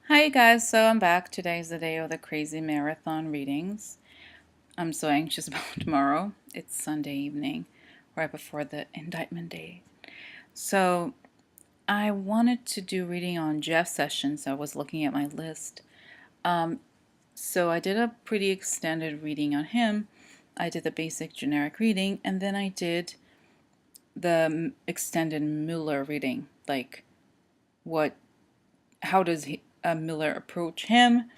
Hi guys, so I'm back. Today's the day of the crazy marathon readings. I'm so anxious about tomorrow. It's Sunday evening, right before the indictment day. So I wanted to do reading on Jeff Sessions. I was looking at my list. So I did a pretty extended reading on him. I did the basic generic reading, and then I did the extended Mueller reading. Like, how does Mueller approach him?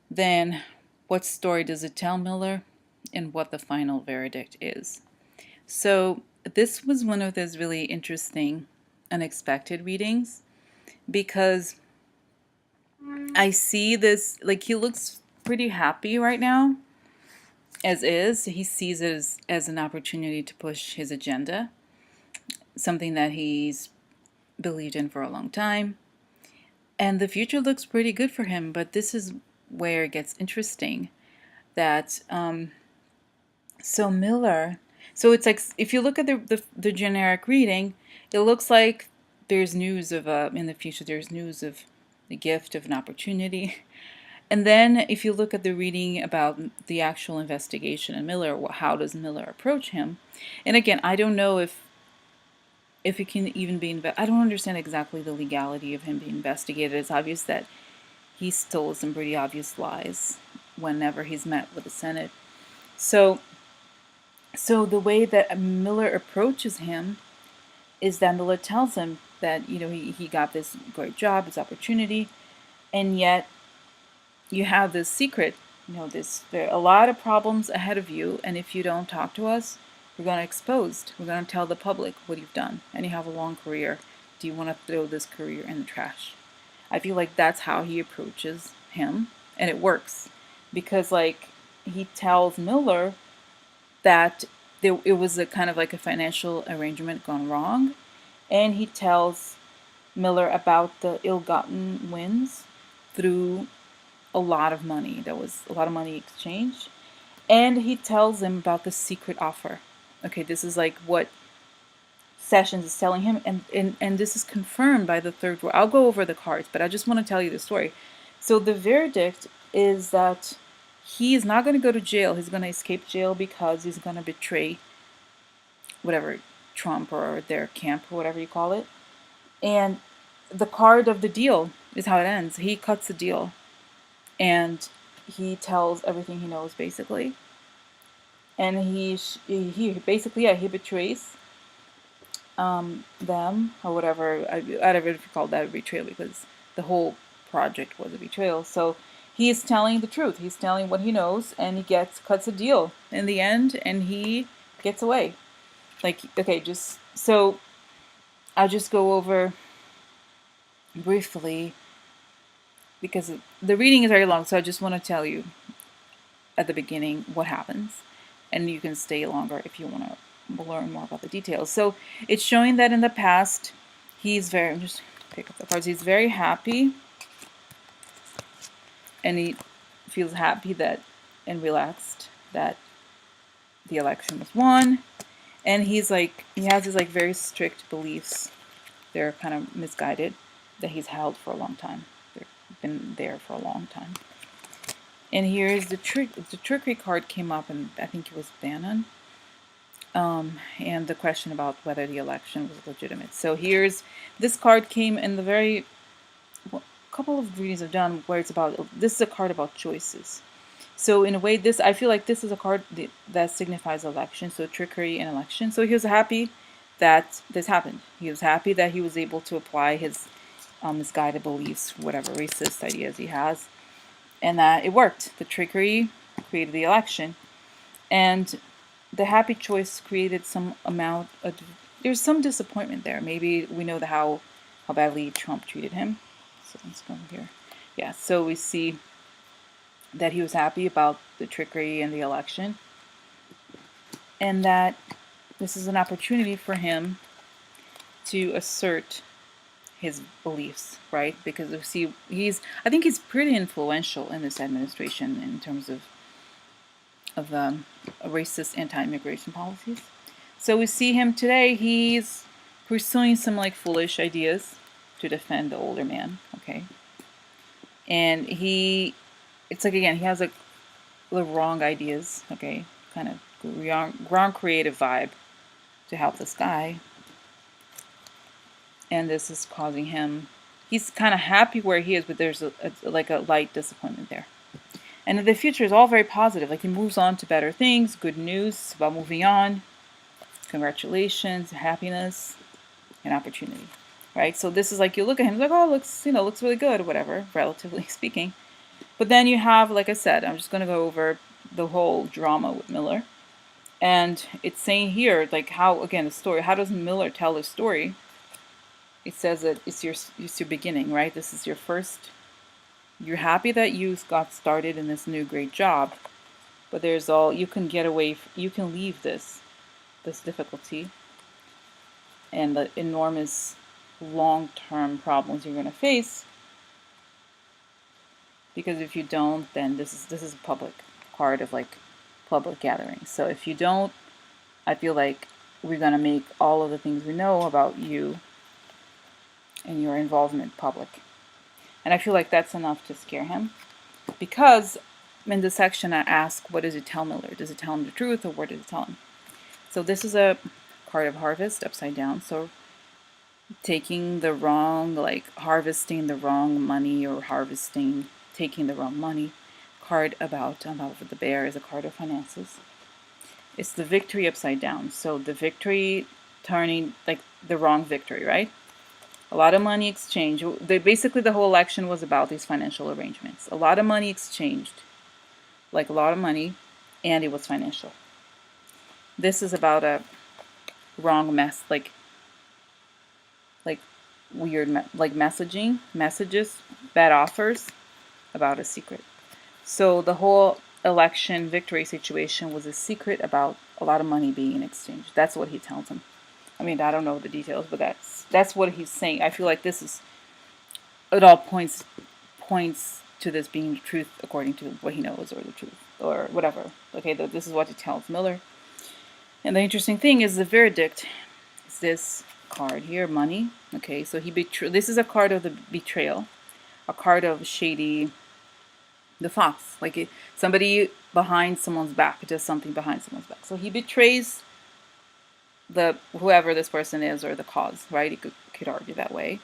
Then what story does it tell Mueller, and what the final verdict is. So this was one of those really interesting, unexpected readings because I see this, like, he looks pretty happy right now, as is. He sees it as an opportunity to push his agenda, something that he's believed in for a long time. And the future looks pretty good for him, but this is where it gets interesting. That so Mueller, so it's like if you look at the generic reading, it looks like there's news of in the future there's news of the gift of an opportunity. And then if you look at the reading about the actual investigation and Mueller, how does Mueller approach him? And again, I don't know if it can even be I don't understand exactly the legality of him being investigated. It's obvious that he stole some pretty obvious lies whenever he's met with the Senate. So the way that Mueller approaches him is that Mueller tells him that, he got this great job, this opportunity, and yet you have this secret, there are a lot of problems ahead of you, and if you don't talk to us, we're going to expose, we're going to tell the public what you've done, and you have a long career. Do you want to throw this career in the trash? I feel like that's how he approaches him, and it works, because, like, he tells Mueller that it was a kind of like a financial arrangement gone wrong, and he tells Mueller about the ill-gotten wins through a lot of money. There was a lot of money exchanged, and he tells him about the secret offer. Okay, this is like what Sessions is telling him, and this is confirmed by the third row. I'll go over the cards, but I just want to tell you the story. So the verdict is that he is not going to go to jail. He's going to escape jail because he's going to betray whatever, Trump or their camp or whatever you call it. And the card of the deal is how it ends. He cuts the deal, and he tells everything he knows, basically. And he basically, he betrays them, or whatever. I don't know if you call that a betrayal, because the whole project was a betrayal. So he is telling the truth. He's telling what he knows, and he cuts a deal in the end, and he gets away. Like, okay, just so I'll just go over briefly, because the reading is very long, so I just want to tell you at the beginning what happens, and you can stay longer if you want to learn more about the details. So it's showing that in the past, just pick up the cards, he's very happy, and he feels happy that and relaxed that the election was won, and he has these like very strict beliefs. They're kind of misguided, that he's held for a long time. They've been there for a long time. And here's the trickery card came up, and I think it was Bannon. And the question about whether the election was legitimate. So this card came in the couple of readings I've done where this is a card about choices. So in a way, I feel like this is a card that signifies election, so trickery and election. So he was happy that this happened. He was happy that he was able to apply his misguided beliefs, whatever racist ideas he has, and that it worked. The trickery created the election, and the happy choice created some amount of, there's some disappointment there. Maybe we know how badly Trump treated him. So let's go here. Yeah, so we see that he was happy about the trickery and the election, and that this is an opportunity for him to assert his beliefs, right? Because we see I think he's pretty influential in this administration in terms of racist anti-immigration policies. So we see him today, he's pursuing some like foolish ideas to defend the older man, okay? And it's like, again, he has like the wrong ideas, okay? Kind of wrong creative vibe to help this guy. And this is causing him, he's kind of happy where he is, but there's like a light disappointment there. And the future is all very positive. Like he moves on to better things, good news about moving on, congratulations, happiness, and opportunity, right? So this is like, you look at him like, oh, looks really good or whatever, relatively speaking. But then you have, like I said, I'm just going to go over the whole drama with Mueller. And it's saying here, like how, again, the story, how does Mueller tell the story? It says that it's your beginning, right? This is your first, you're happy that you got started in this new great job, but there's all, you can get away, you can leave this difficulty and the enormous long-term problems you're going to face, because if you don't, then this is a public part of like public gatherings. So if you don't, I feel like we're going to make all of the things we know about you and your involvement public. And I feel like that's enough to scare him, because in this section I ask, what does it tell Mueller? Does it tell him the truth, or what does it tell him? So this is a card of harvest upside down. So taking the wrong, like harvesting the wrong money, or taking the wrong money. Card about the bear is a card of finances. It's the victory upside down. So the victory turning like the wrong victory, right? A lot of money exchanged. Basically, the whole election was about these financial arrangements. A lot of money exchanged, like a lot of money, and it was financial. This is about a wrong like weird, like messages, bad offers about a secret. So the whole election victory situation was a secret about a lot of money being exchanged. That's what he tells him. I mean, I don't know the details, but that's what he's saying. I feel like it all points to this being the truth according to what he knows, or the truth, or whatever. Okay, this is what he tells Mueller. And the interesting thing is the verdict is this card here, money. Okay, so this is a card of the betrayal, a card of shady, the fox, like somebody behind someone's back does something behind someone's back. So he betrays whoever this person is, or the cause, right? You could argue that way.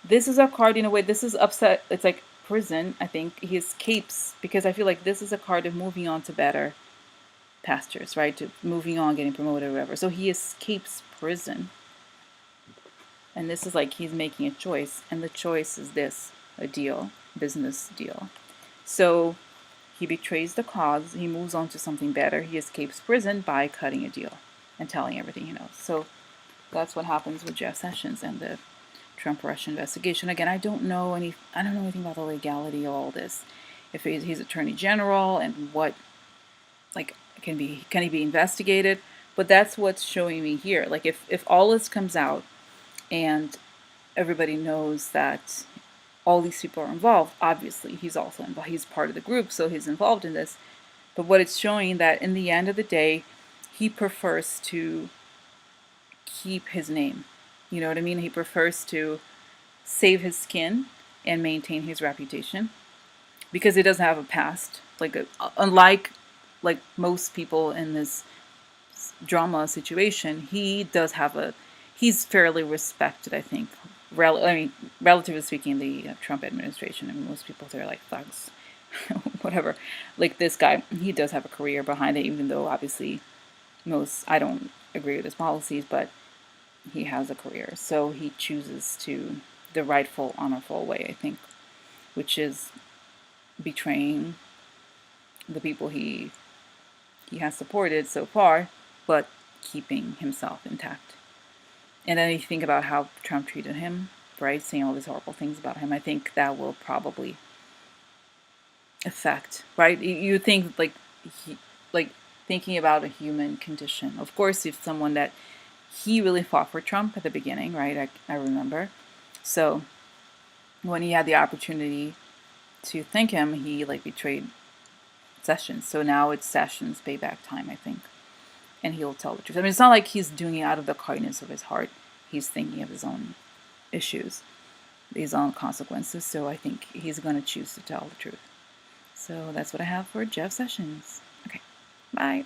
This is a card in a way, this is upset, it's like prison, I think. He escapes, because I feel like this is a card of moving on to better pastures, right? To moving on, getting promoted, or whatever. So he escapes prison. And this is like he's making a choice, and the choice is this, a deal, business deal. So he betrays the cause, he moves on to something better, he escapes prison by cutting a deal and telling everything he knows. So that's what happens with Jeff Sessions and the Trump-Russia investigation. Again, I don't know anything about the legality of all this. If he's Attorney General, and what, like, can he be investigated? But that's what's showing me here. Like, if all this comes out and everybody knows that all these people are involved, obviously he's also involved. He's part of the group, so he's involved in this. But what it's showing, that in the end of the day, he prefers to keep his name. You know what I mean? He prefers to save his skin and maintain his reputation, because he doesn't have a past. Unlike most people in this drama situation, he's fairly respected, I think. Relatively speaking, the Trump administration. I mean, most people, they're like thugs, whatever. Like this guy, he does have a career behind it, even though obviously I don't agree with his policies, but he has a career. So he chooses to the rightful, honorable way, I think, which is betraying the people he has supported so far, but keeping himself intact. And then you think about how Trump treated him, right? Saying all these horrible things about him. I think that will probably affect, right? You think thinking about a human condition. Of course, if someone that he really fought for Trump at the beginning, right? I remember. So when he had the opportunity to thank him, he betrayed Sessions. So now it's Sessions' payback time, I think. And he'll tell the truth. I mean, it's not like he's doing it out of the kindness of his heart. He's thinking of his own issues. his own consequences. So I think he's going to choose to tell the truth. So that's what I have for Jeff Sessions. Okay, bye.